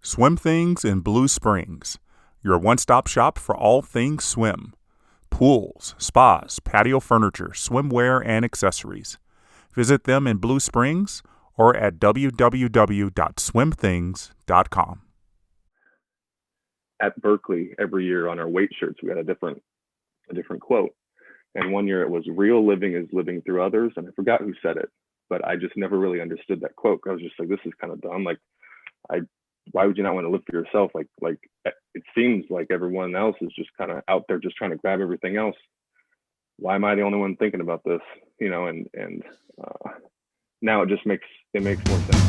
Swim Things in Blue Springs, your one-stop shop for all things swim. Pools, spas, patio furniture, swimwear, and accessories. Visit them in Blue Springs or at www.swimthings.com. At Berkeley, every year on our weight shirts, we had a different quote. And one year it was, "Real living is living through others." And I forgot who said it, but I just never really understood that quote. I was just like, this is kind of dumb. Like, why would you not want to live for yourself? Like it seems like everyone else is just kind of out there just trying to grab everything else. Why am I the only one thinking about this? And now it makes more sense.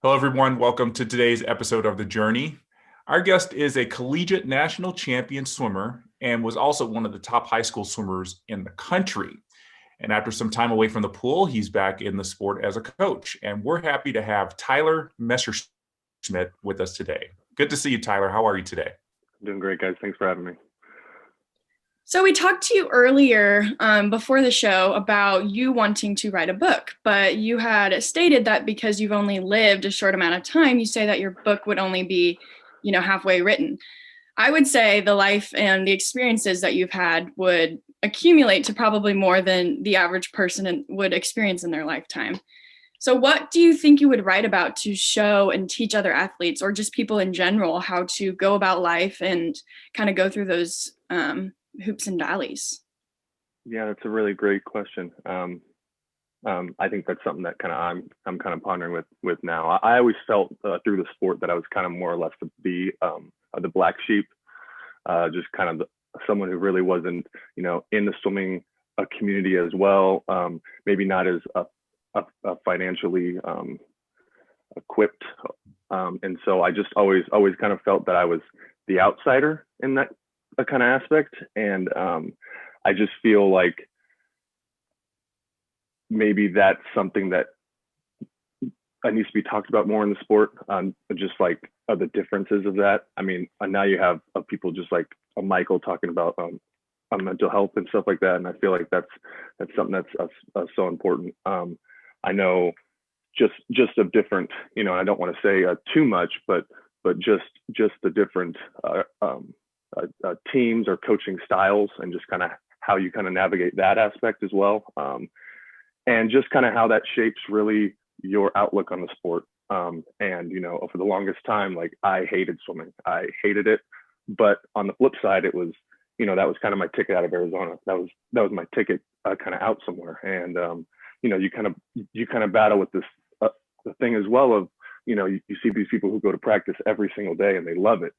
Hello, everyone. Welcome to today's episode of The Journey. Our guest is a collegiate national champion swimmer and was also one of the top high school swimmers in the country. And after some time away from the pool, he's back in the sport as a coach. And we're happy to have Tyler Messerschmidt with us today. Good to see you, Tyler. How are you today? I'm doing great, guys. Thanks for having me. So we talked to you earlier before the show about you wanting to write a book, but you had stated that because you've only lived a short amount of time, you say that your book would only be, halfway written. I would say the life and the experiences that you've had would accumulate to probably more than the average person would experience in their lifetime. So what do you think you would write about to show and teach other athletes or just people in general how to go about life and kind of go through those hoops and valleys? Yeah, that's a really great question. I think that's something that I'm kind of pondering with now. I always felt through the sport that I was kind of more or less the black sheep, just kind of someone who really wasn't in the swimming community as well. Maybe not as financially equipped, and so I just always kind of felt that I was the outsider in that kind of aspect. And I just feel like maybe that's something that needs to be talked about more in the sport, just like the differences of that. I mean, now you have people just like Michael talking about mental health and stuff like that, and I feel like that's something that's so important. I know just of different, I don't want to say too much, but just the different teams or coaching styles, and just kind of how you kind of navigate that aspect as well, and just kind of how that shapes really your outlook on the sport. And for the longest time, like, I hated swimming. I hated it, but on the flip side, it was that was kind of my ticket out of Arizona. That was my ticket kind of out somewhere. And you kind of battle with this the thing as well of you see these people who go to practice every single day and they love it,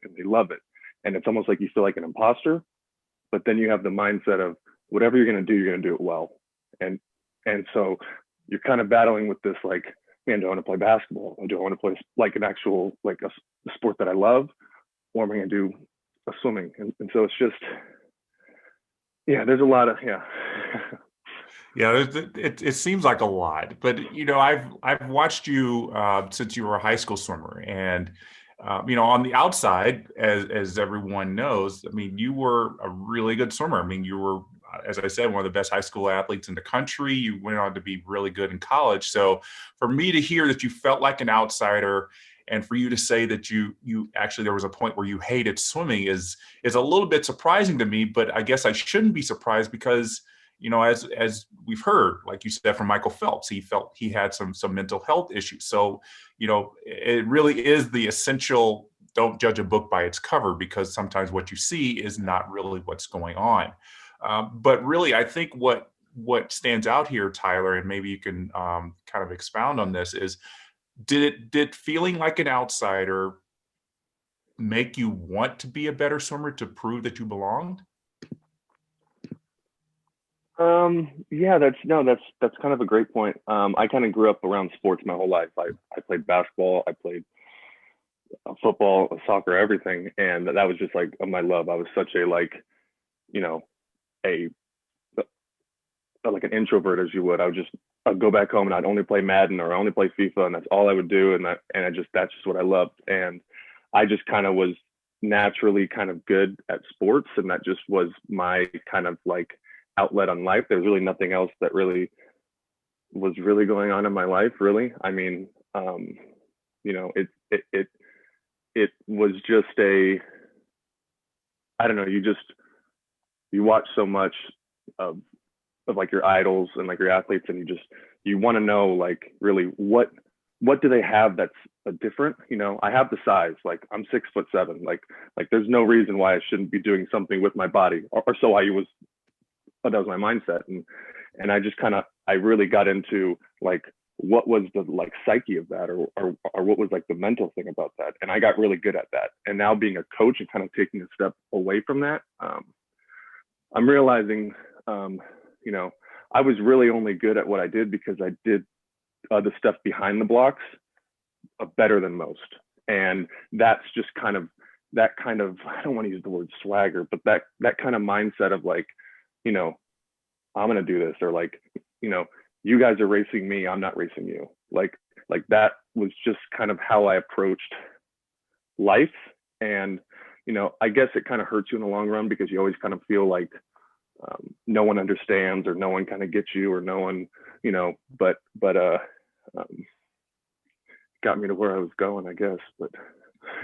and it's almost like you feel like an imposter, but then you have the mindset of whatever you're going to do it well. And so you're kind of battling with this, like, man, do I want to play basketball? Or do I want to play like an actual, like a sport that I love? Or am I going to do a swimming? And so it's just, yeah, there's a lot of, yeah. Yeah, it seems like a lot, but I've watched you since you were a high school swimmer, and on the outside, as everyone knows, I mean, you were a really good swimmer. I mean, you were, as I said, one of the best high school athletes in the country. You went on to be really good in college. So for me to hear that you felt like an outsider, and for you to say that you actually, there was a point where you hated swimming is a little bit surprising to me. But I guess I shouldn't be surprised because, as we've heard, like you said, from Michael Phelps, he felt he had some mental health issues. So, it really is the essential, don't judge a book by its cover, because sometimes what you see is not really what's going on. But really, I think what stands out here, Tyler, and maybe you can kind of expound on this, is did feeling like an outsider make you want to be a better swimmer to prove that you belonged? Yeah, that's kind of a great point. I kind of grew up around sports my whole life. I played basketball, I played football, soccer, everything, and that was just like my love. I was such a, like, a like an introvert as you would. I'd go back home and I'd only play Madden or only play FIFA, and that's all I would do. That's just what I loved. And I just kind of was naturally kind of good at sports, and that just was my kind of like outlet on life. There was really nothing else that really was really going on in my life, really. I mean, you know, it was just I don't know, you watch so much of like your idols and like your athletes, and you want to know like really what do they have that's different. You know, I have the size, like I'm 6'7", like there's no reason why I shouldn't be doing something with my body, or so I was. That was my mindset, and I really got into like what was the like psyche of that, or what was like the mental thing about that, and I got really good at that. And now being a coach and kind of taking a step away from that, I'm realizing, you know, I was really only good at what I did because I did the stuff behind the blocks better than most. And that's just kind of I don't want to use the word swagger, but that kind of mindset of like, you know, I'm going to do this, or like, you know, you guys are racing me, I'm not racing you. Like that was just kind of how I approached life. And, you know, I guess it kind of hurts you in the long run because you always kind of feel like no one understands, or no one kind of gets you, or no one, you know, but got me to where I was going, I guess. But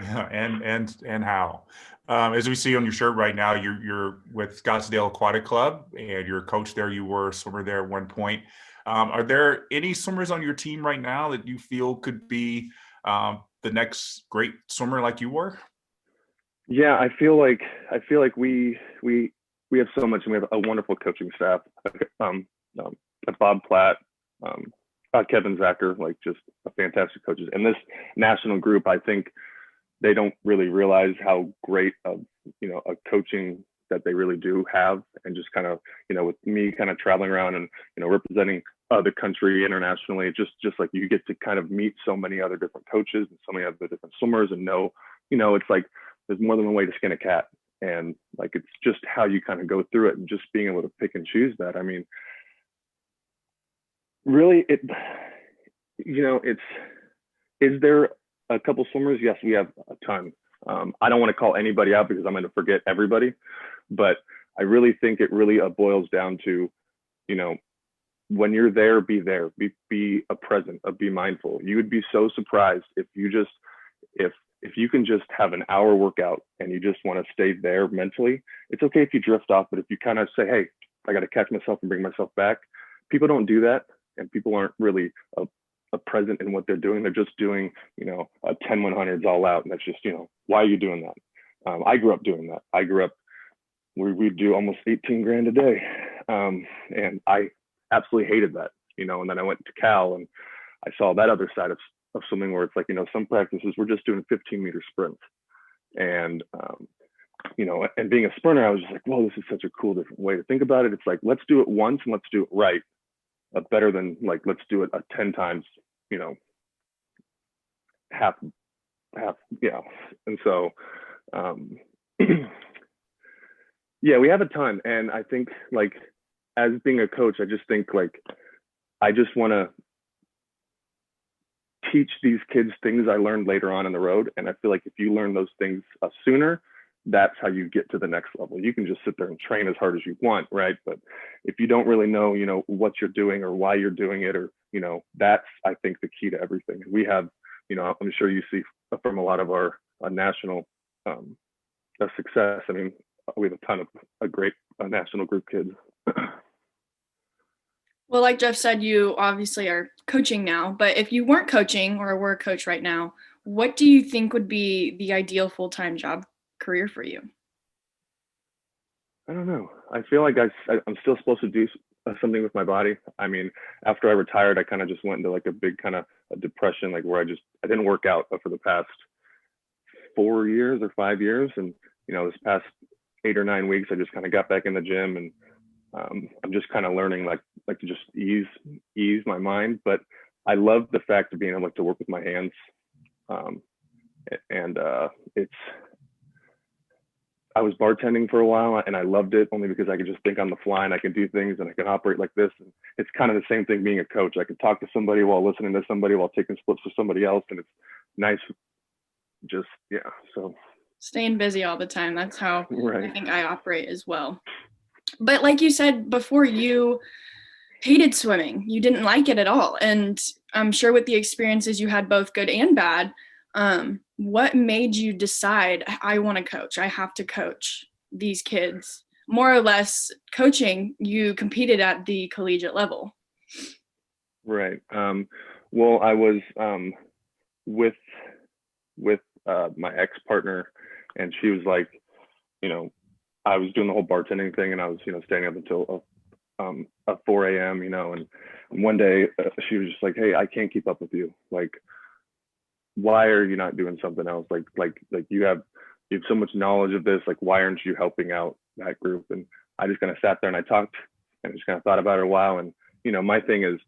yeah, and how, as we see on your shirt right now, you're with Scottsdale Aquatic Club, and you're a coach there. You were a swimmer there at one point. Are there any swimmers on your team right now that you feel could be the next great swimmer like you were? Yeah, I feel like we have so much, and we have a wonderful coaching staff. Bob Platt, Kevin Zacher, like just a fantastic coaches. And this national group, I think they don't really realize how great of, you know, a coaching that they really do have. And just kind of, you know, with me kind of traveling around and, you know, representing the country internationally, just like you get to kind of meet so many other different coaches and so many other different swimmers, and know, you know, it's like there's more than one way to skin a cat. And like, it's just how you kind of go through it, and just being able to pick and choose that. I mean, really, you know, is there a couple swimmers? Yes, we have a ton. I don't want to call anybody out because I'm going to forget everybody, but I really think it really boils down to, you know, when you're there, be a present, be mindful. You would be so surprised if you can just have an hour workout and you just want to stay there mentally. It's okay if you drift off, but if you kind of say, hey, I got to catch myself and bring myself back. People don't do that, and people aren't really a present in what they're doing. They're just doing, you know, a 10-100s all out, and that's just, you know, why are you doing that? I grew up doing that. I grew up we do almost 18 grand a day, and I absolutely hated that, you know. And then I went to Cal, and I saw that other side of swimming, where it's like, you know, some practices we're just doing 15-meter sprints, and you know, and being a sprinter, I was just like, whoa, this is such a cool different way to think about it. It's like, let's do it once and let's do it right, better than like, let's do it 10 times, you know, half, yeah. And so yeah, we have a ton. And I think, like, as being a coach, I just think like, I just want to teach these kids things I learned later on in the road. And I feel like if you learn those things sooner, that's how you get to the next level. You can just sit there and train as hard as you want, right? But if you don't really know, you know, what you're doing or why you're doing it, or, you know, that's, I think, the key to everything. We have, you know, I'm sure you see from a lot of our national success. I mean, we have a ton of a great national group kids. Well, like Jeff said, you obviously are coaching now, but if you weren't coaching or were a coach right now, what do you think would be the ideal full-time job career for you? I don't know. I feel like I'm still supposed to do something with my body. I mean, after I retired, I kind of just went into like a big kind of a depression, like where I didn't work out for the past 4 years or 5 years. And, you know, this past 8 or 9 weeks, I just kind of got back in the gym, and I'm just kind of learning like to just ease my mind. But I love the fact of being able to work with my hands. And it's, I was bartending for a while and I loved it only because I could just think on the fly and I can do things and I can operate like this. And it's kind of the same thing being a coach. I could talk to somebody while listening to somebody while taking splits for somebody else. And it's nice. Just, yeah. So staying busy all the time. That's how right. I think I operate as well. But like you said before, you hated swimming. You didn't like it at all. And I'm sure with the experiences you had, both good and bad, what made you decide, I want to coach, I have to coach these kids? More or less coaching, you competed at the collegiate level. Right. Well, I was with my ex-partner, and she was like, you know, I was doing the whole bartending thing, and I was, staying up until 4 a.m., and one day she was just like, hey, I can't keep up with you. Like, why are you not doing something else? Like you have so much knowledge of this. Like, why aren't you helping out that group? And I just kind of sat there and I talked and just kind of thought about it a while. And, my thing is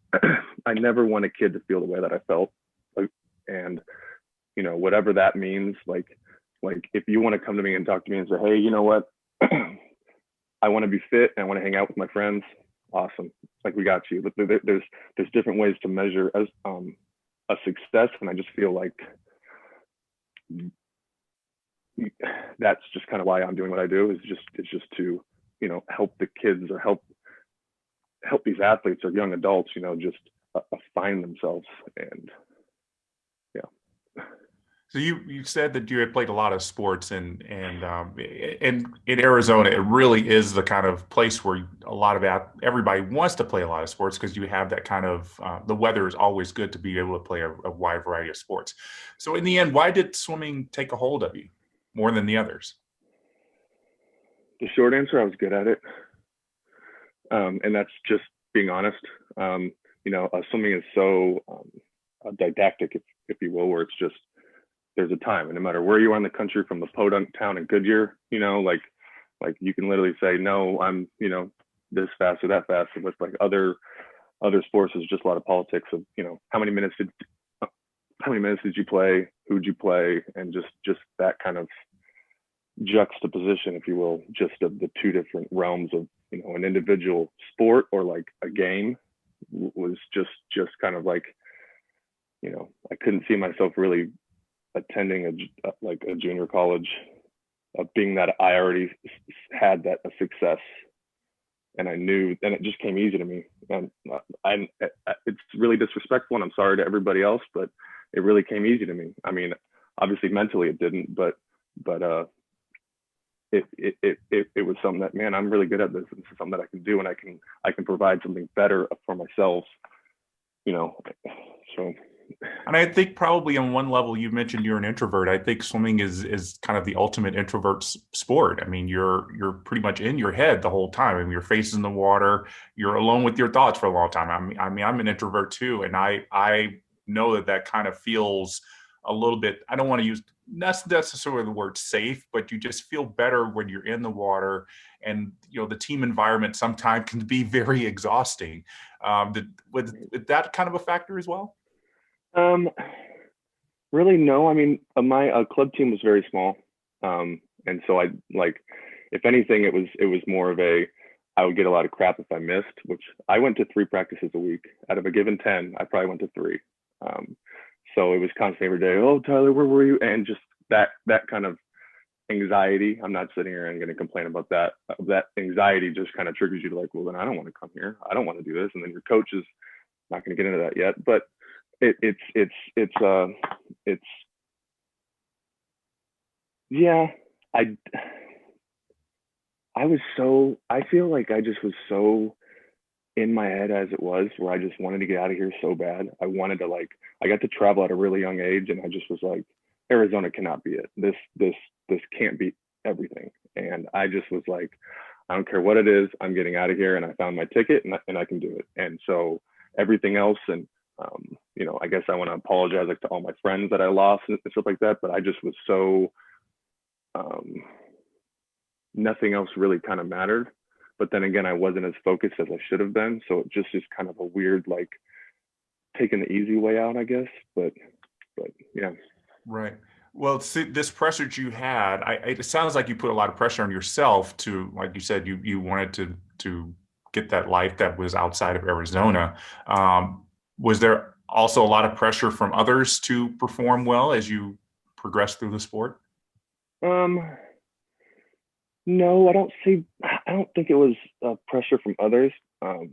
I never want a kid to feel the way that I felt. And, whatever that means, like if you want to come to me and talk to me and say, hey, you know what? I want to be fit and I want to hang out with my friends. Awesome. Like, we got you. But there's different ways to measure as a success. And I just feel like that's just kind of why I'm doing what I do, is just to, help the kids or help these athletes or young adults, just find themselves. And yeah. So you said that you had played a lot of sports, and in Arizona, it really is the kind of place where a lot of everybody wants to play a lot of sports, because you have that kind of the weather is always good to be able to play a wide variety of sports. So in the end, why did swimming take a hold of you more than the others? The short answer, I was good at it, and that's just being honest. Swimming is so didactic, if you will, where it's just, there's a time, and no matter where you are in the country, from the podunk town in Goodyear, like you can literally say, no, I'm, this fast or that fast. And with like other sports, is just a lot of politics of, how many minutes did you play, who'd you play, and just that kind of juxtaposition, if you will, just of the two different realms of, an individual sport or like a game, was just kind of like, I couldn't see myself really attending a junior college, being that I already had that a success, and I knew, and it just came easy to me. And it's really disrespectful, and I'm sorry to everybody else, but it really came easy to me. I mean, obviously mentally it didn't, but it was something that, man, I'm really good at this. This is something that I can do, and I can provide something better for myself, so. And I think probably on one level, you mentioned you're an introvert. I think swimming is kind of the ultimate introvert sport. I mean, you're pretty much in your head the whole time. I mean, your face is in the water. You're alone with your thoughts for a long time. I mean, I'm an introvert too, and I know that kind of feels a little bit. I don't want to use not necessarily the word safe, but you just feel better when you're in the water. And the team environment sometimes can be very exhausting. Was that kind of a factor as well? Really, no. I mean, my club team was very small. And so I, like, if anything, it was more of I would get a lot of crap if I missed, which I went to 3 practices a week. Out of a given 10, I probably went to 3. So it was constantly every day, oh, Tyler, where were you? And just that kind of anxiety. I'm not sitting here and going to complain about that. That anxiety just kind of triggers you to like, well, then I don't want to come here. I don't want to do this. And then your coach is not going to get into that yet, but it's yeah, I feel like I just was so in my head as it was, where I just wanted to get out of here so bad. I wanted to, like, I got to travel at a really young age, and I just was like, Arizona cannot be it. This can't be everything. And I just was like, I don't care what it is, I'm getting out of here. And I found my ticket, and I can do it. And so everything else, and I guess I want to apologize, like, to all my friends that I lost and stuff like that, but I just was so nothing else really kind of mattered. But then again, I wasn't as focused as I should have been. So it just is kind of a weird, like, taking the easy way out, I guess. But yeah. Right. Well, see, this pressure that you had, it sounds like you put a lot of pressure on yourself to, like you said, you wanted to get that life that was outside of Arizona. Was there also a lot of pressure from others to perform well as you progress through the sport? Um, no, I don't think it was pressure from others. Um,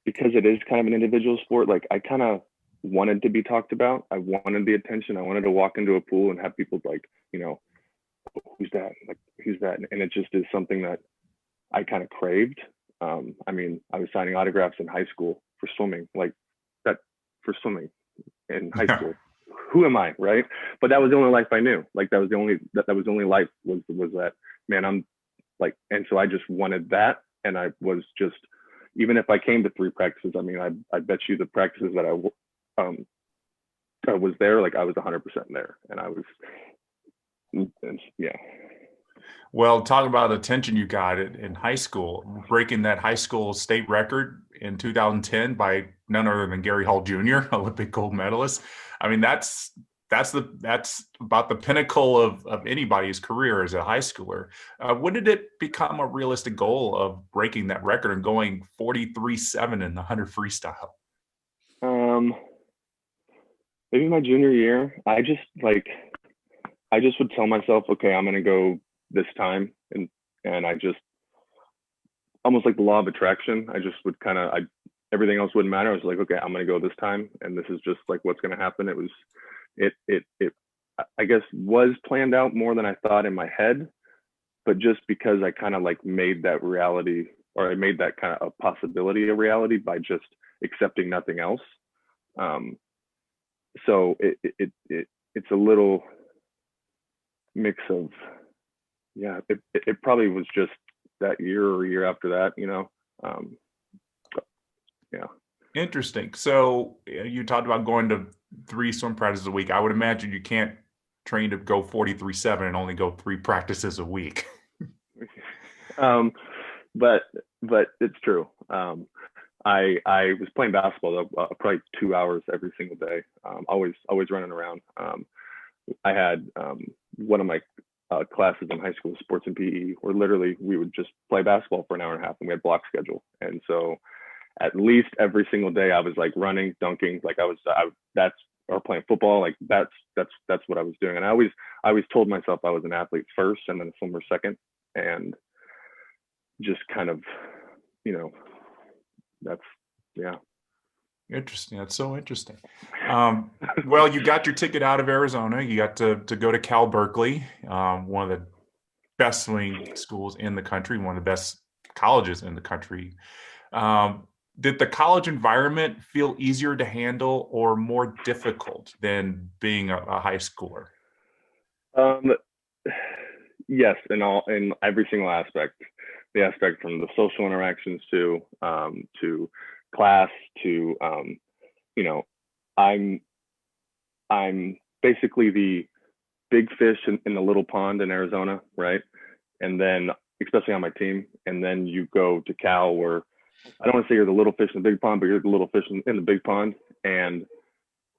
because it is kind of an individual sport, like I kind of wanted to be talked about. I wanted the attention. I wanted to walk into a pool and have people like, who's that? Like, who's that? And it just is something that I kind of craved. I mean, I was signing autographs in high school for swimming, like that for swimming in high Yeah. school. Who am I, right? But that was the only life I knew. Like that was the only life was that, man. I'm like, and so I just wanted that, and I was just, even if I came to 3 practices, I mean, I bet you the practices that I was there, like I was 100% there, and I was, yeah. Well, talk about the attention you got in high school, breaking that high school state record in 2010 by none other than Gary Hall Jr., Olympic gold medalist. I mean, that's about the pinnacle of anybody's career as a high schooler. When did it become a realistic goal of breaking that record and going 43.7 in the 100 freestyle? Um, Maybe my junior year. I just would tell myself, okay, I'm gonna go this time, and I just, almost like the law of attraction. I just would kind of, I everything else wouldn't matter. I was like, okay, I'm gonna go this time, and this is just like what's gonna happen. It was, it I guess was planned out more than I thought in my head, but just because I kind of like made that reality, or I made that kind of a possibility a reality by just accepting nothing else. Um, so it's a little mix of, yeah, it probably was just that year or year after that, um, yeah. Interesting. So you talked about going to 3 swim practices a week. I would imagine you can't train to go 43.7 and only go 3 practices a week. um, but it's true. I was playing basketball probably 2 hours every single day. Always running around. I had one of my classes in high school, sports and PE, where literally we would just play basketball for an hour and a half, and we had block schedule. And so at least every single day I was like running, dunking, like that's, or playing football, like that's what I was doing. And I always told myself I was an athlete first and then a swimmer second, and just kind of, that's, yeah. Interesting. That's so interesting. Well, you got your ticket out of Arizona. You got to go to Cal Berkeley, one of the best swimming schools in the country, one of the best colleges in the country. Did the college environment feel easier to handle or more difficult than being a high schooler? Um, yes, in every single aspect. The aspect from the social interactions to class to, I'm I'm basically the big fish in the little pond in Arizona, right? And then, especially on my team, and then you go to Cal, where I don't want to say you're the little fish in the big pond, but you're the little fish in the big pond, and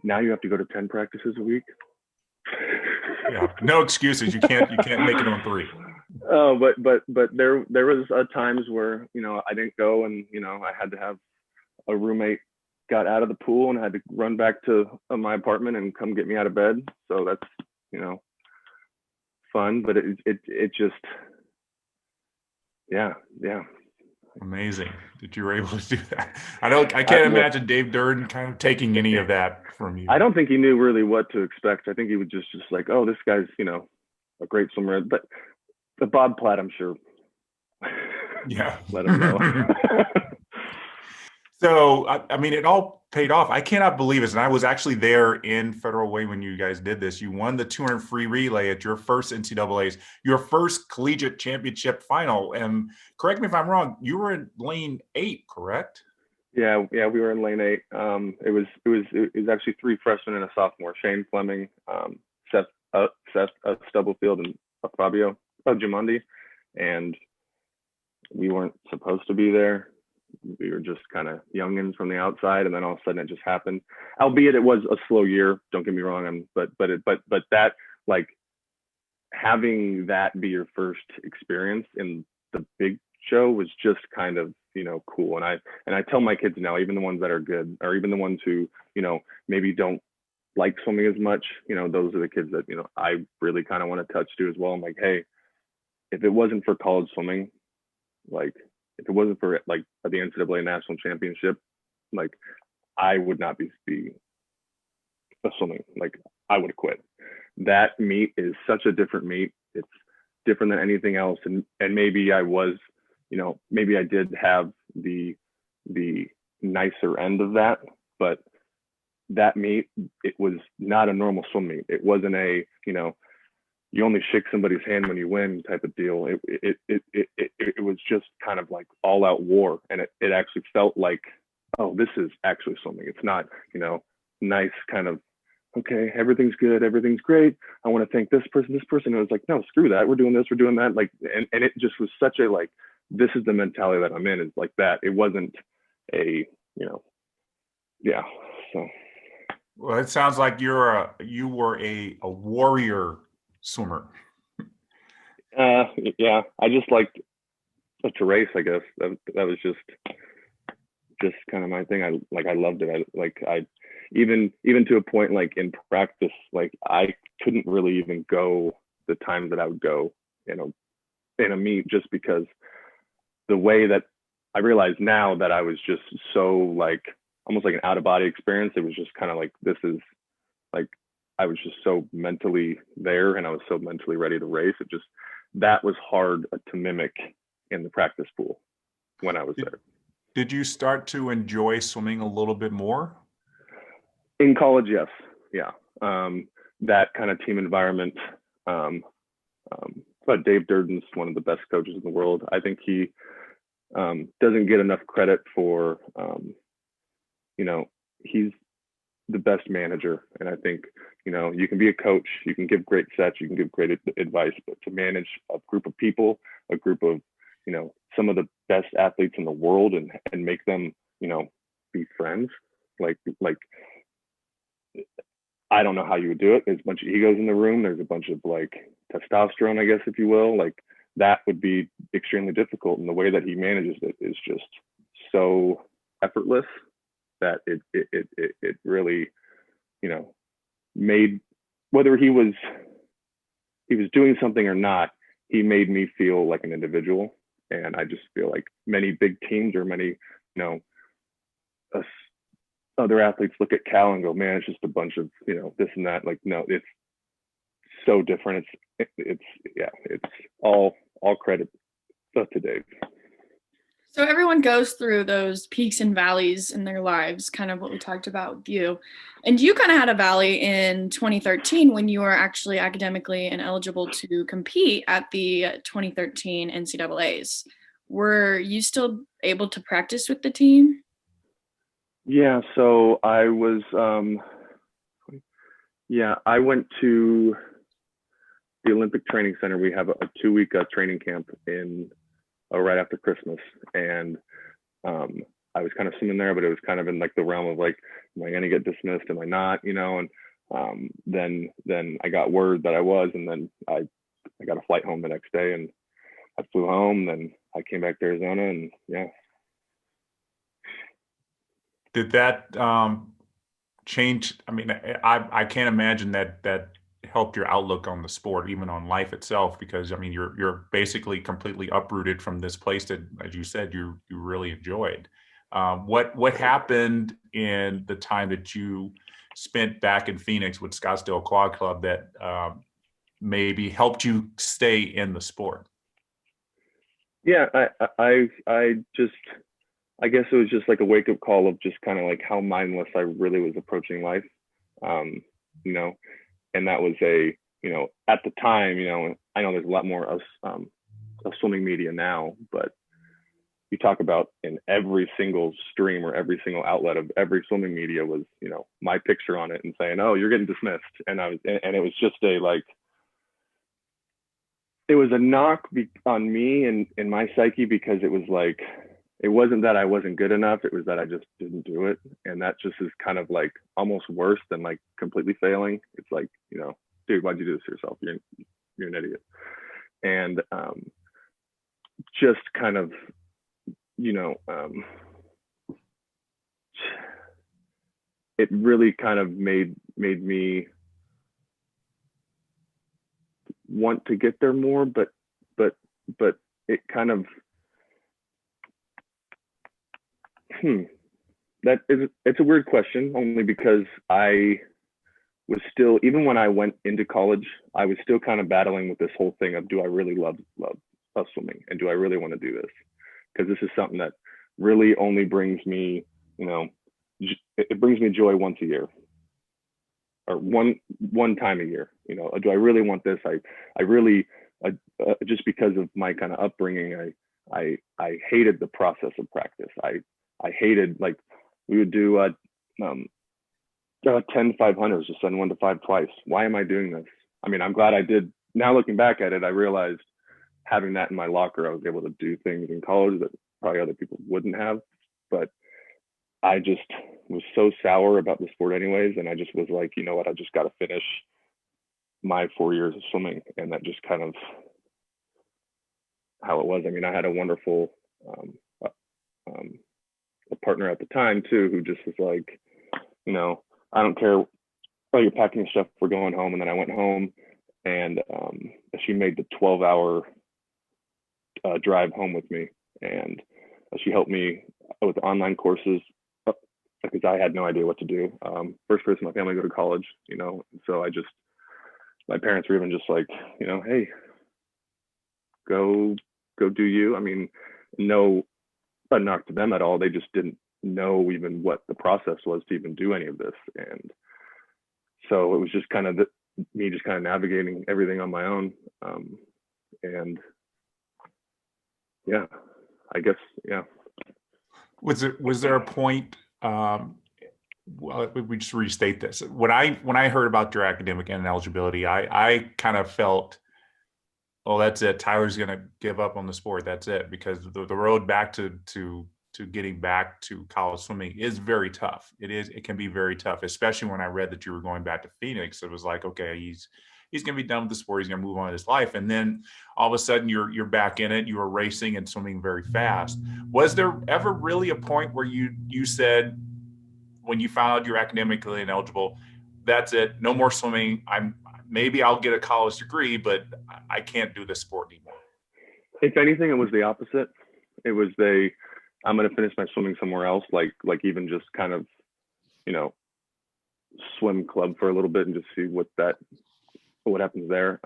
now you have to go to 10 practices a week. Yeah, no excuses. You can't make it on 3. Oh, but there was times where I didn't go, and I had to have a roommate got out of the pool and had to run back to my apartment and come get me out of bed. So that's fun, but it just, yeah. Amazing that you were able to do that. I can't imagine Dave Durden kind of taking any of that from you. I don't think he knew really what to expect. I think he was just like, oh, this guy's a great swimmer, but the Bob Platt, I'm sure. Yeah. Let him know. So, I mean, it all paid off. I cannot believe it. And I was actually there in Federal Way when you guys did this. You won the 200 free relay at your first NCAA's, your first collegiate championship final. And correct me if I'm wrong, you were in lane 8, correct? Yeah, we were in lane 8. It was actually 3 freshmen and a sophomore: Shane Fleming, Seth Stubblefield, and Fabio Gimondi. And we weren't supposed to be there. we were just kind of youngins from the outside, and then all of a sudden it just happened. Albeit it was a slow year, don't get me wrong, but that, like, having that be your first experience in the big show was just kind of, cool. And I tell my kids now, even the ones that are good, or even the ones who, maybe don't like swimming as much, those are the kids that, I really kind of want to touch to as well. I'm like, hey, if it wasn't for college swimming, like, if it wasn't for like the NCAA national championship, like, I would not be a swimming. Like, I would have quit. That meet is such a different meet. It's different than anything else. And maybe I was, maybe I did have the nicer end of that, but that meet, it was not a normal swim meet. It wasn't a, you only shake somebody's hand when you win type of deal. It was just kind of like all out war. And it actually felt like, oh, this is actually swimming. It's not, nice kind of, okay, everything's good, everything's great, I want to thank this person. And it was like, no, screw that, we're doing this, we're doing that. Like, and it just was such a, like, this is the mentality that I'm in, is like that. It wasn't a, yeah. So. Well, it sounds like you were a warrior swimmer. Yeah, I just liked to race, I guess. That was just kind of my thing. I loved it. I even to a point, like, in practice, like, I couldn't really even go the times that I would go, in a meet, just because the way that I realize now that I was just so, like, almost like an out of body experience. It was just kind of like, this is like, I was just so mentally there, and I was so mentally ready to race. That was hard to mimic in the practice pool when I was there. Did you start to enjoy swimming a little bit more? In college, yes. Yeah. That kind of team environment. But Dave Durden's one of the best coaches in the world. I think he doesn't get enough credit for, he's the best manager. And I think, you can be a coach, you can give great sets, you can give great advice, but to manage a group of people, a group of, some of the best athletes in the world, and make them, be friends, like, I don't know how you would do it. There's a bunch of egos in the room. There's a bunch of, like, testosterone, I guess, if you will. Like, that would be extremely difficult. And the way that he manages it is just so effortless that it really, made, whether he was doing something or not, he made me feel like an individual. And I just feel like many big teams, or many, other athletes look at Cal and go, man, it's just a bunch of, this and that. Like, no, it's so different. It's all credit to Dave. So everyone goes through those peaks and valleys in their lives, kind of what we talked about with you. And you kind of had a valley in 2013 when you were actually academically ineligible to compete at the 2013 NCAAs. Were you still able to practice with the team? Yeah, so I was, I went to the Olympic Training Center. We have a 2-week training camp in right after Christmas, and I was kind of swimming there, but it was kind of in, like, the realm of, like, am I going to get dismissed? Am I not? And then I got word that I was, and then I got a flight home the next day, and I flew home. Then I came back to Arizona, and yeah. Did that change? I mean, I can't imagine that helped your outlook on the sport, even on life itself, because, I mean, you're basically completely uprooted from this place that, as you said, you really enjoyed. What happened in the time that you spent back in Phoenix with Scottsdale Quad Club that maybe helped you stay in the sport? Yeah, I guess it was just like a wake up call of just kind of like how mindless I really was approaching life. And that was at the time, I know there's a lot more of swimming media now, but you talk about in every single stream or every single outlet of every swimming media was, my picture on it and saying, oh, you're getting dismissed. And it was just it was a knock on me and in my psyche, because it was like, it wasn't that I wasn't good enough. It was that I just didn't do it. And that just is kind of like almost worse than like completely failing. It's like, you know, dude, why'd you do this to yourself? You're an idiot. And just kind of, you know, it really kind of made me want to get there more, but it kind of, it's a weird question, only because I was still, even when I went into college, I was still kind of battling with this whole thing of, do I really love swimming, and do I really want to do this? Because this is something that really only brings me, you know, it brings me joy once a year, or one time a year. You know, do I really want this? I really, just because of my kind of upbringing, I hated the process of practice. I hated, like, we would do 10 500s, just send 1 to 5 twice. Why am I doing this? I mean, I'm glad I did. Now looking back at it, I realized having that in my locker, I was able to do things in college that probably other people wouldn't have. But I just was so sour about the sport anyways. And I just was like, you know what, I just got to finish my 4 years of swimming. And that just kind of how it was. I mean, I had a wonderful a partner at the time too, who just was like, you know, I don't care. Oh, you're packing your stuff, we're going home. And then I went home, and she made the 12-hour drive home with me. And she helped me with online courses, because I had no idea what to do. First person in my family to go to college, you know. So my parents were even just like, you know, hey, go do you. I mean, no knock to them at all. They just didn't know even what the process was to even do any of this. And so it was just kind of me just kind of navigating everything on my own. And yeah, I guess, yeah. Was there a point, well, we just restate this. When I heard about your academic ineligibility, I kind of felt, oh, that's it. Tyler's going to give up on the sport. That's it. Because the road back to getting back to college swimming is very tough. It can be very tough, especially when I read that you were going back to Phoenix. It was like, okay, he's going to be done with the sport. He's going to move on with his life. And then all of a sudden you're back in it. You were racing and swimming very fast. Was there ever really a point where you said, when you found out you're academically ineligible, that's it, no more swimming, maybe I'll get a college degree, but I can't do this sport anymore? If anything, it was the opposite. It was I'm going to finish my swimming somewhere else, like even just kind of, you know, swim club for a little bit and just see what happens there.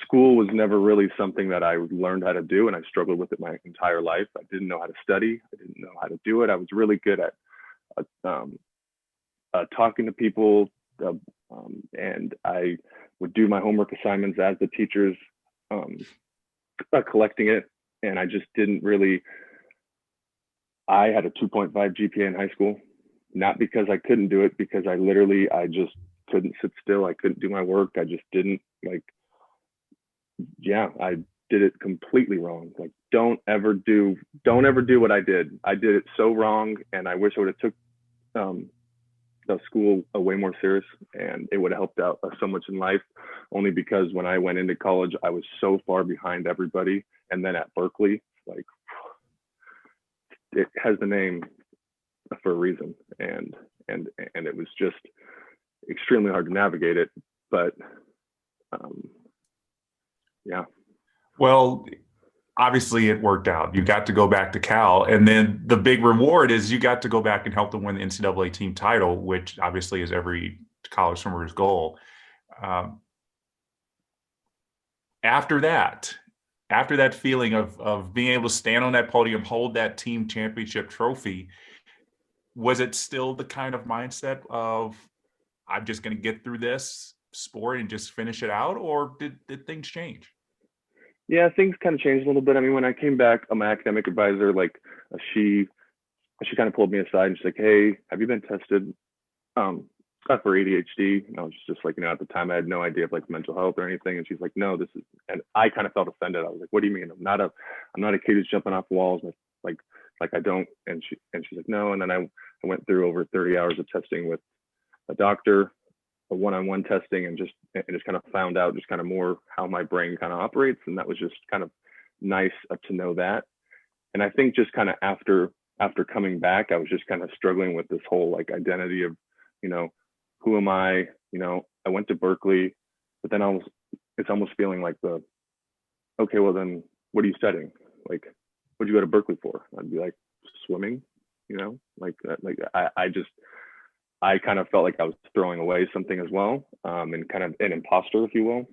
School was never really something that I learned how to do, and I struggled with it my entire life. I didn't know how to study. I didn't know how to do it. I was really good at talking to people, and I would do my homework assignments as the teachers collecting it, and I just didn't really. I had a 2.5 GPA in high school, not because I couldn't do it, because I just couldn't sit still. I couldn't do my work. I just didn't I did it completely wrong. Like, don't ever do what I did. I did it so wrong, and I wish I would have took the school way more serious, and it would have helped out so much in life. Only because when I went into college, I was so far behind everybody. And then at Berkeley, like, it has the name for a reason, and it was just extremely hard to navigate it. But yeah. Well, obviously it worked out. You got to go back to Cal, and then the big reward is you got to go back and help them win the NCAA team title, which obviously is every college swimmer's goal. After that feeling of being able to stand on that podium, hold that team championship trophy, was it still the kind of mindset of, I'm just going to get through this sport and just finish it out, or did things change? Yeah, things kind of changed a little bit. I mean, when I came back, my academic advisor, she kind of pulled me aside and she's like, hey, have you been tested for ADHD? And I was just like, at the time I had no idea of like mental health or anything. And she's like, no, and I kind of felt offended. I was like, what do you mean? I'm not a kid who's jumping off walls. Like, Like I don't. And she's like, no. And then I went through over 30 hours of testing with a doctor, a one-on-one testing, and just kind of found out just kind of more how my brain kind of operates. And that was just kind of nice to know that. And I think just kind of after coming back, I was just kind of struggling with this whole like identity of, you know, who am I? You know, I went to Berkeley, but then it's almost feeling like okay, well then what are you studying? Like, what'd you go to Berkeley for? I'd be like, swimming, you know, I kind of felt like I was throwing away something as well, and kind of an imposter, if you will.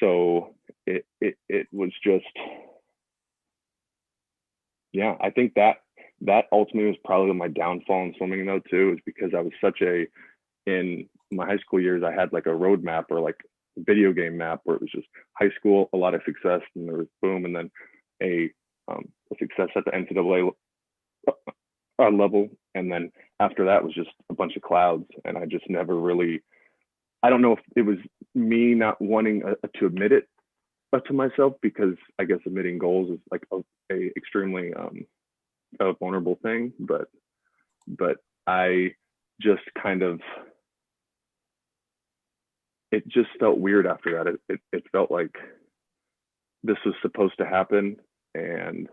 So it was just, yeah, I think that ultimately was probably my downfall in swimming though too, is because I was in my high school years, I had like a roadmap or like a video game map where it was just high school, a lot of success, and there was boom, and then a success at the NCAA level, and then after that was just a bunch of clouds. And I just never really, I don't know if it was me not wanting to admit it to myself, because I guess admitting goals is like a extremely a vulnerable thing, but I just kind of, it just felt weird after that. It felt like this was supposed to happen, and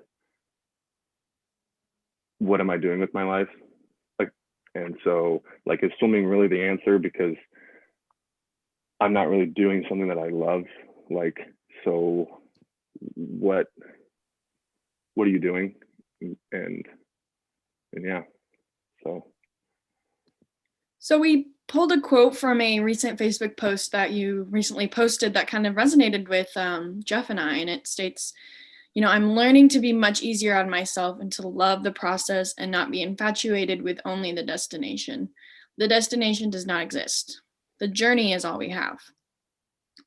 what am I doing with my life? Like, and so like, is swimming really the answer? Because I'm not really doing something that I love. Like, so what are you doing? And yeah, So we pulled a quote from a recent Facebook post that you recently posted that kind of resonated with Jeff and I, and it states, you know, I'm learning to be much easier on myself and to love the process and not be infatuated with only the destination. The destination does not exist. The journey is all we have.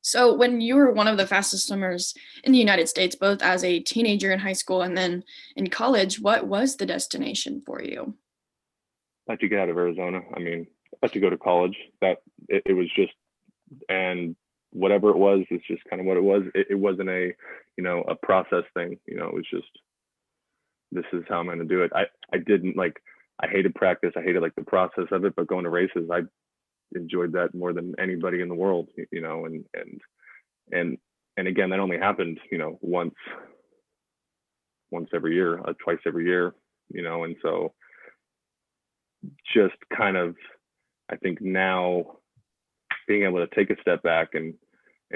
So when you were one of the fastest swimmers in the United States, both as a teenager in high school and then in college, what was the destination for you? I had to get out of Arizona. I mean, I had to go to college. That it was just, and whatever it was, it's just kind of what it was. It wasn't a, you know, a process thing. You know, it was just, this is how I'm going to do it. I didn't like, I hated practice. I hated like the process of it, but going to races, I enjoyed that more than anybody in the world, you know, and again, that only happened, you know, once every year, twice every year, you know. And so just kind of, I think now being able to take a step back and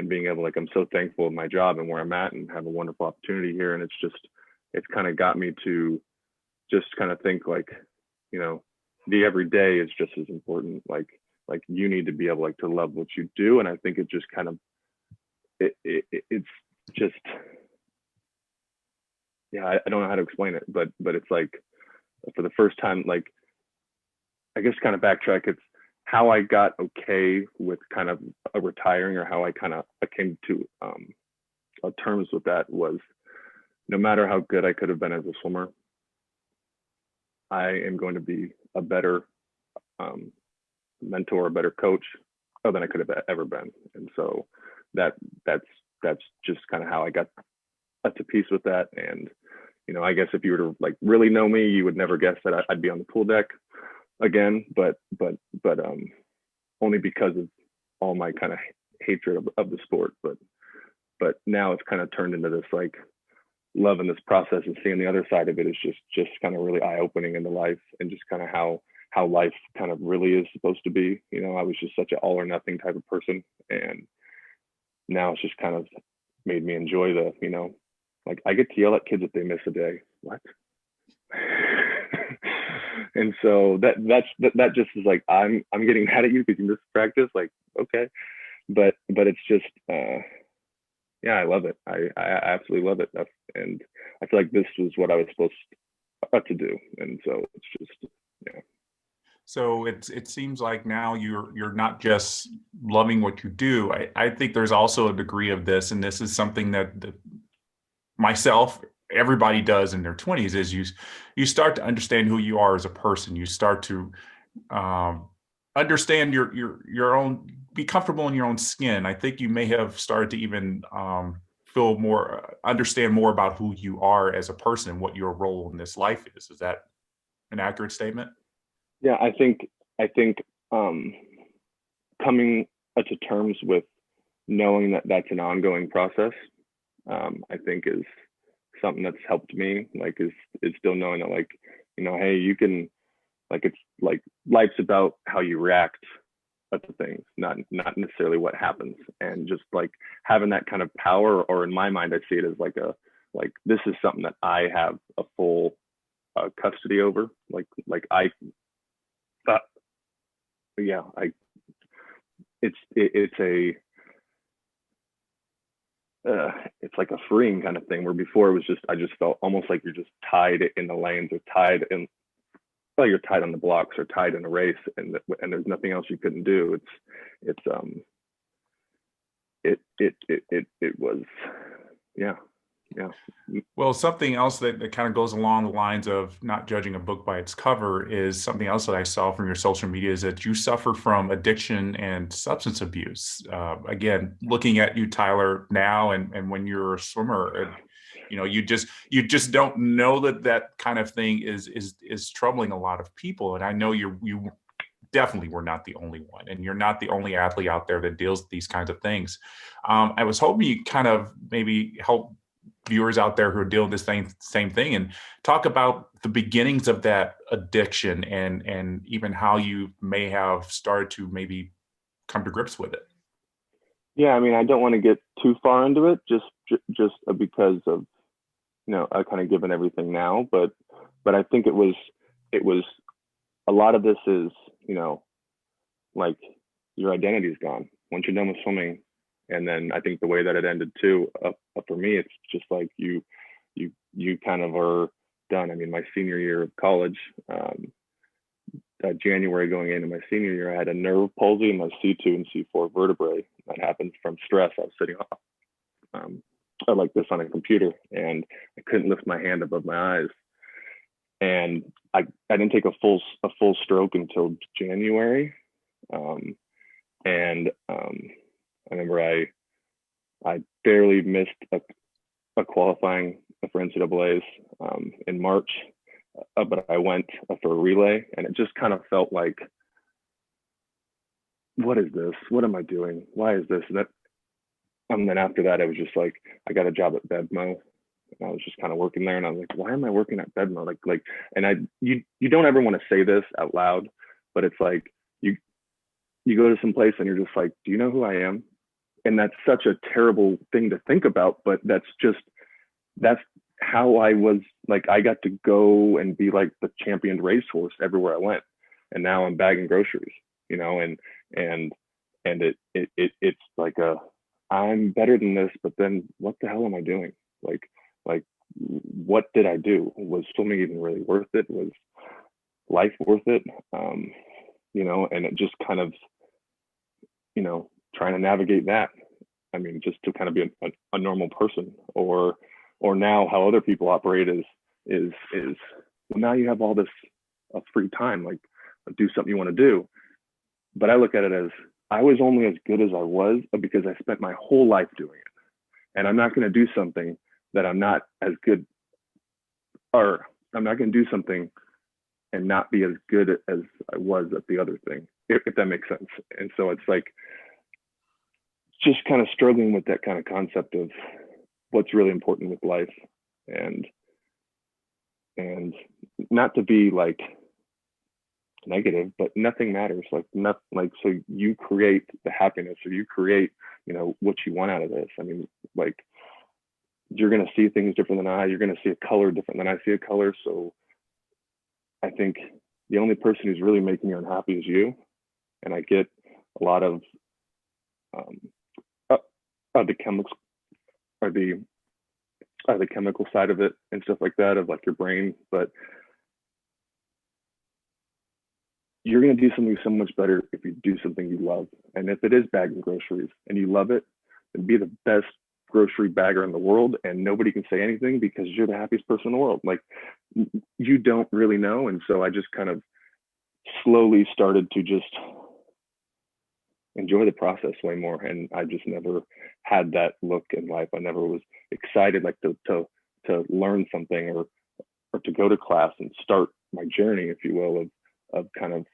being able, like, I'm so thankful of my job and where I'm at and have a wonderful opportunity here. And it's kind of got me to just kind of think like, you know, the everyday is just as important. Like you need to be able, like, to love what you do. And I think it just kind of, it's just, yeah, I don't know how to explain it, but it's like, for the first time, like, I guess kind of backtrack, it's how I got okay with kind of retiring, or how I came to terms with that was, no matter how good I could have been as a swimmer, I am going to be a better mentor, a better coach than I could have ever been. And so that's just kind of how I got to peace with that. And, you know, I guess if you were to, like, really know me, you would never guess that I'd be on the pool deck again, but only because of all my kind of hatred of the sport. But now it's kind of turned into this, like, love in this process, and seeing the other side of it is just kind of really eye-opening into life, and just kind of how life kind of really is supposed to be. You know, I was just such an all or nothing type of person, and now it's just kind of made me enjoy the, you know, like, I get to yell at kids if they miss a day. What? And so that just is like, I'm getting mad at you because you missed practice. Like, okay, but it's just, yeah, I love it. I absolutely love it. And I feel like this was what I was supposed to do. And so it's just, yeah. So it seems like now you're not just loving what you do. I think there's also a degree of this, and this is something that myself, everybody does in their 20s, is you start to understand who you are as a person. You start to understand your own, be comfortable in your own skin. I think you may have started to even feel feel more, understand more about who you are as a person and what your role in this life is. Is that an accurate statement? Yeah, I think coming to terms with knowing that that's an ongoing process, I think is something that's helped me. Like, is still knowing that, like, hey, you can, like, it's like life's about how you react to things, not necessarily what happens. And just like having that kind of power, or in my mind, I see it as like this is something that I have a full custody over. Like I, yeah, it's like a freeing kind of thing, where before it was just, I just felt almost like you're just tied in the lanes, or tied in, well, you're tied on the blocks, or tied in a race, and there's nothing else you couldn't do. It was, yeah. Well, something else that kind of goes along the lines of not judging a book by its cover is something else that I saw from your social media, is that you suffer from addiction and substance abuse. Again, looking at you, Tyler, now and when you're a swimmer, you just don't know that kind of thing is troubling a lot of people. And I know you definitely were not the only one, and you're not the only athlete out there that deals with these kinds of things. I was hoping you kind of maybe help viewers out there who are dealing with this same thing, and talk about the beginnings of that addiction, and even how you may have started to maybe come to grips with it. Yeah, I mean, I don't want to get too far into it, just because of, I kind of given everything now, but I think it was a lot of this is, like, your identity's gone once you're done with swimming. And then I think the way that it ended too, for me, it's just like you kind of are done. I mean, my senior year of college, January going into my senior year, I had a nerve palsy in my C2 and C4 vertebrae. That happened from stress. I was sitting like this on a computer, and I couldn't lift my hand above my eyes. And I didn't take a full stroke until January. I remember I barely missed a qualifying for NCAA's in March, but I went for a relay, and it just kind of felt like, what is this? What am I doing? Why is this? And then after that, it was just like, I got a job at Bedmo, and I was just kind of working there, and I was like, why am I working at Bedmo? You don't ever want to say this out loud, but it's like you go to some place and you're just like, do you know who I am? And that's such a terrible thing to think about, but that's how I was. Like, I got to go and be like the championed racehorse everywhere I went, and now I'm bagging groceries, and it's like I'm better than this, but then what the hell am I doing? Like what did I do? Was swimming even really worth it? Was life worth it? And it just kind of, trying to navigate that. I mean, just to kind of be a normal person, or now how other people operate is well, now you have all this free time, like, do something you want to do. But I look at it as, I was only as good as I was because I spent my whole life doing it. And I'm not going to do something that I'm not as good, or I'm not going to do something and not be as good as I was at the other thing, if that makes sense. And so it's like, just kind of struggling with that kind of concept of what's really important with life, and not to be like negative, but nothing matters. So you create the happiness, or you create, what you want out of this. I mean, like, you're going to see things different than you're going to see a color different than I see a color. So I think the only person who's really making me unhappy is you. And I get a lot of the chemicals, or the chemical side of it and stuff like that, of like your brain. But you're going to do something so much better if you do something you love. And if it is bagging groceries and you love it, then be the best grocery bagger in the world, and nobody can say anything because you're the happiest person in the world. Like, you don't really know. And so I just kind of slowly started to just enjoy the process way more. And I just never had that look in life. I never was excited like to learn something or to go to class and start my journey, if you will, of kind of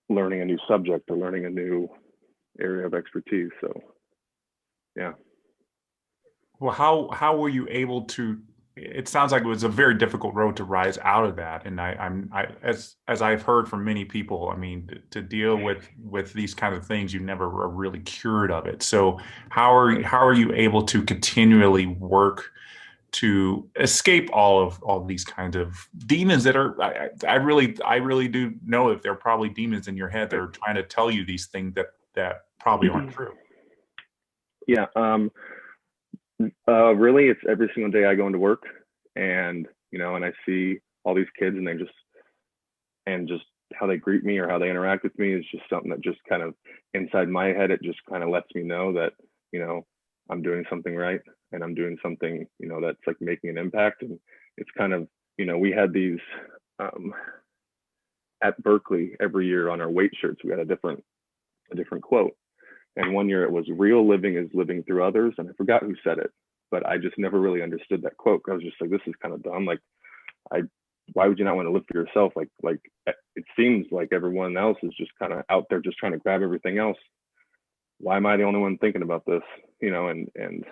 learning a new subject or learning a new area of expertise. So yeah. Well, how were you able to? It sounds like it was a very difficult road to rise out of that, and as I've heard from many people, I mean, to deal with these kind of things, you never are really cured of it. So how are you able to continually work to escape all of these kinds of demons that are? I really do know that there are probably demons in your head that are trying to tell you these things that probably aren't true. Yeah. Really, it's every single day I go into work, and and I see all these kids, and just how they greet me or how they interact with me is just something that just kind of inside my head, it just kind of lets me know that I'm doing something right, and I'm doing something that's like making an impact. And it's kind of we had these at Berkeley every year on our weight shirts, we had a different quote. And one year it was, "Real living is living through others." And I forgot who said it, but I just never really understood that quote. I was just like, this is kind of dumb. Like, why would you not want to live for yourself? Like it seems like everyone else is just kind of out there just trying to grab everything else. Why am I the only one thinking about this? And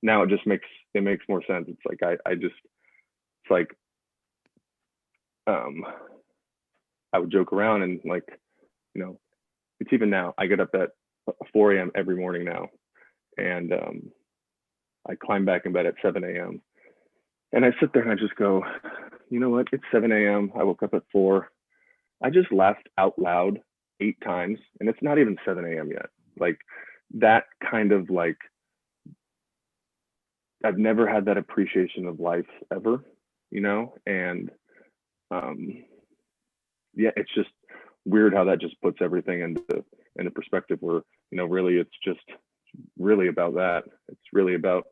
now it just makes more sense. It's like, it's like, I would joke around and like, it's even now, I get up at 4 a.m. every morning now, and I climb back in bed at 7 a.m. And I sit there and I just go, you know what? It's 7 a.m. I woke up at 4. I just laughed out loud 8 times, and it's not even 7 a.m. yet. Like that kind of like, I've never had that appreciation of life ever, and yeah, it's just weird how that just puts everything into perspective where, really it's just really about that. It's really about,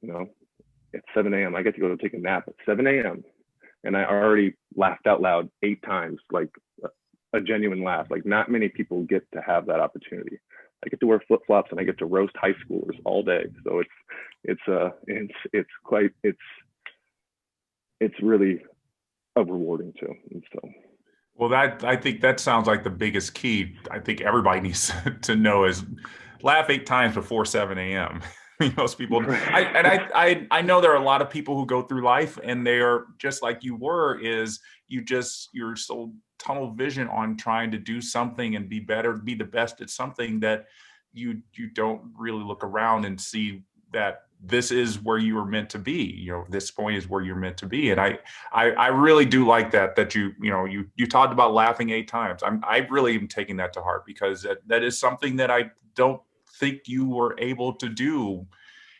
it's 7 a.m. I get to go take a nap at 7 a.m. and I already laughed out loud 8 times, like a genuine laugh. Like not many people get to have that opportunity. I get to wear flip-flops and I get to roast high schoolers all day. So it's really rewarding too. And so. Well, I think that sounds like the biggest key. I think everybody needs to know is laugh 8 times before 7 a.m. Most people, I know there are a lot of people who go through life and they are just like you were. You're so tunnel vision on trying to do something and be better, be the best at something that you don't really look around and see that this is where you were meant to be. This point is where you're meant to be. And I really do like that you talked about laughing 8 times. I really am taking that to heart, because that is something that I don't think you were able to do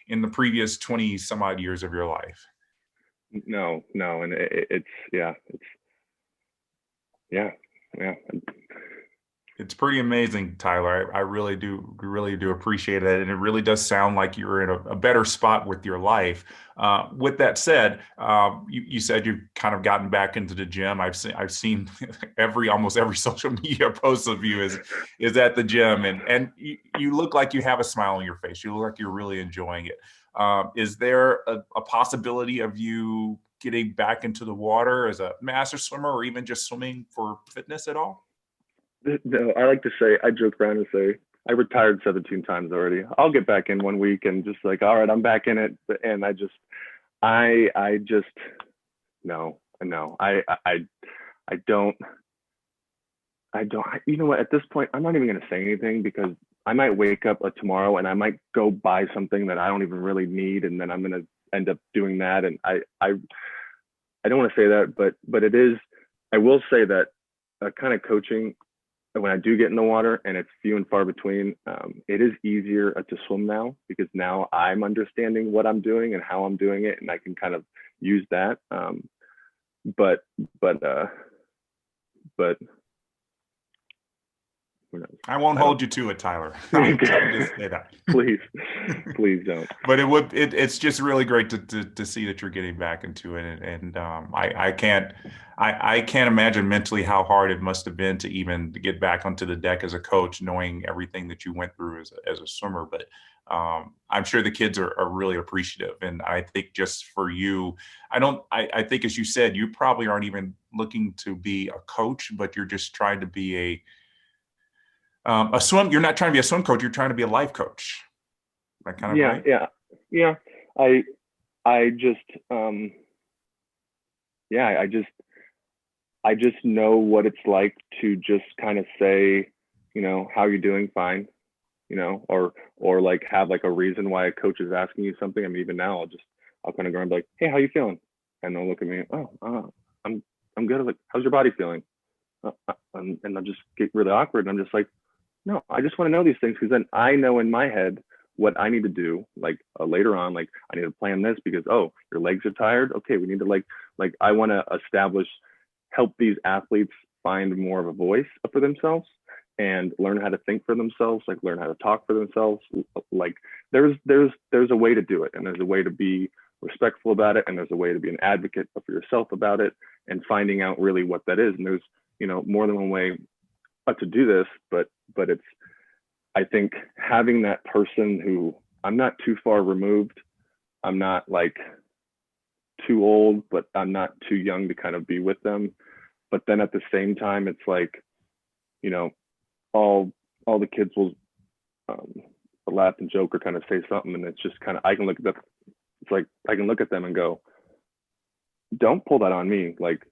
in the previous 20 some odd years of your life. No. And it's It's pretty amazing, Tyler. I really do appreciate it, and it really does sound like you're in a better spot with your life. With that said, you said you've kind of gotten back into the gym. I've seen almost every social media post of you is at the gym, and you look like you have a smile on your face. You look like you're really enjoying it. Is there a possibility of you getting back into the water as a master swimmer, or even just swimming for fitness at all? No, I like to say, I joke around and say, I retired 17 times already. I'll get back in one week and just like, all right, I'm back in it. And I just no, I don't, you know what, at this point, I'm not even going to say anything, because I might wake up tomorrow and I might go buy something that I don't even really need. And then I'm going to end up doing that. And I don't want to say that, but it is, I will say that kind of coaching, when I do get in the water, and it's few and far between, it is easier to swim now, because now I'm understanding what I'm doing and how I'm doing it, and I can kind of use that. But who knows? I won't hold you to it, Tyler. I'll just say that. Please don't. But it's just really great to see that you're getting back into it, and I can't imagine mentally how hard it must have been to even get back onto the deck as a coach, knowing everything that you went through as a swimmer. But I'm sure the kids are really appreciative, and I think just for you, I think, as you said, you probably aren't even looking to be a coach, but you're just trying to be a swim. You're not trying to be a swim coach. You're trying to be a life coach. That kind of right? Yeah. I just I just know what it's like to just kind of say, how you're doing, fine, or like have like a reason why a coach is asking you something. I mean, even now I'll kind of go and be like, hey, how you feeling? And they'll look at me, I'm good. I'm like, how's your body feeling? And I'll just get really awkward. And I'm just like, no, I just want to know these things, because then I know in my head what I need to do, like later on, like I need to plan this because, oh, your legs are tired. Okay, we need to like I want to help these athletes find more of a voice for themselves and learn how to think for themselves, like learn how to talk for themselves. Like there's a way to do it, and there's a way to be respectful about it, and there's a way to be an advocate for yourself about it, and finding out really what that is. And there's more than one way to do this, but it's, I think, having that person who, I'm not too far removed, I'm not like too old, but I'm not too young to kind of be with them. But then at the same time, it's like, all the kids will laugh and joke or kind of say something, and it's just kind of, I can look at them, it's like I can look at them and go, don't pull that on me. Like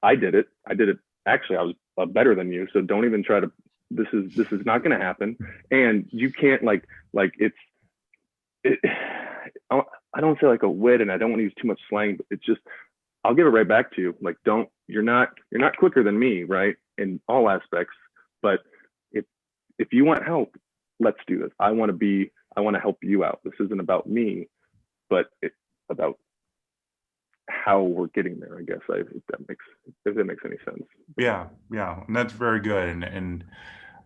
I did it. Actually, I was better than you, so don't even try to. This is not going to happen, and you can't like it's. I don't say like a wit, and I don't want to use too much slang, but it's just, I'll give it right back to you. Like, you're not quicker than me, right? In all aspects, but if you want help, let's do this. I want to help you out. This isn't about me, but it's about how we're getting there, I guess. If that makes any sense. Yeah, and that's very good, and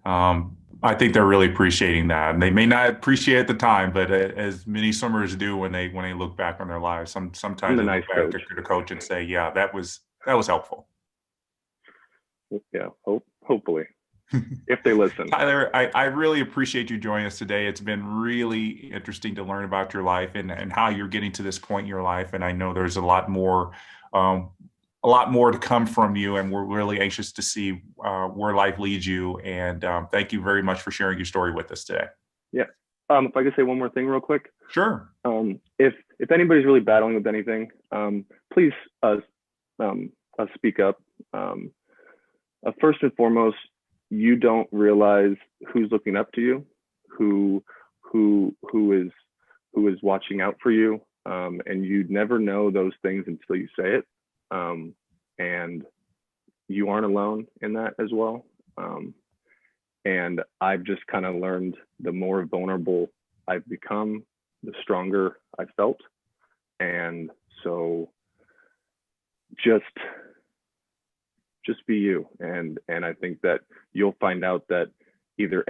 I think they're really appreciating that. And they may not appreciate it at the time, but as many swimmers do when they look back on their lives, sometimes they look back to the coach and say, "Yeah, that was helpful." Yeah, hopefully, if they listen. Tyler, I really appreciate you joining us today. It's been really interesting to learn about your life and how you're getting to this point in your life. And I know there's a lot more to come from you, and we're really anxious to see where life leads you. And thank you very much for sharing your story with us today. Yeah. If I could say one more thing real quick. Sure. If anybody's really battling with anything, please speak up. First and foremost, you don't realize who's looking up to you, who is watching out for you, and you'd never know those things until you say it. And you aren't alone in that as well. And I've just kind of learned, the more vulnerable I've become, the stronger I felt. And so just be you. And I think that you'll find out that either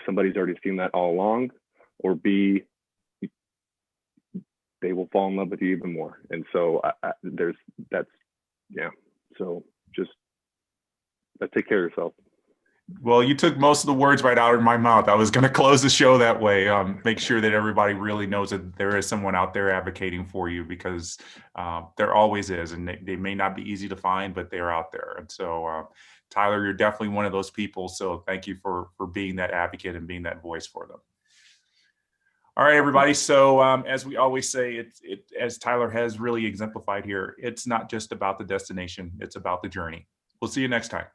somebody's already seen that all along, or B, they will fall in love with you even more. And so so just take care of yourself. Well, you took most of the words right out of my mouth. I was going to close the show that way. Make sure that everybody really knows that there is someone out there advocating for you, because there always is, and they may not be easy to find, but they're out there. And so, Tyler, you're definitely one of those people. So thank you for being that advocate and being that voice for them. All right, everybody. So as we always say, as Tyler has really exemplified here, it's not just about the destination, it's about the journey. We'll see you next time.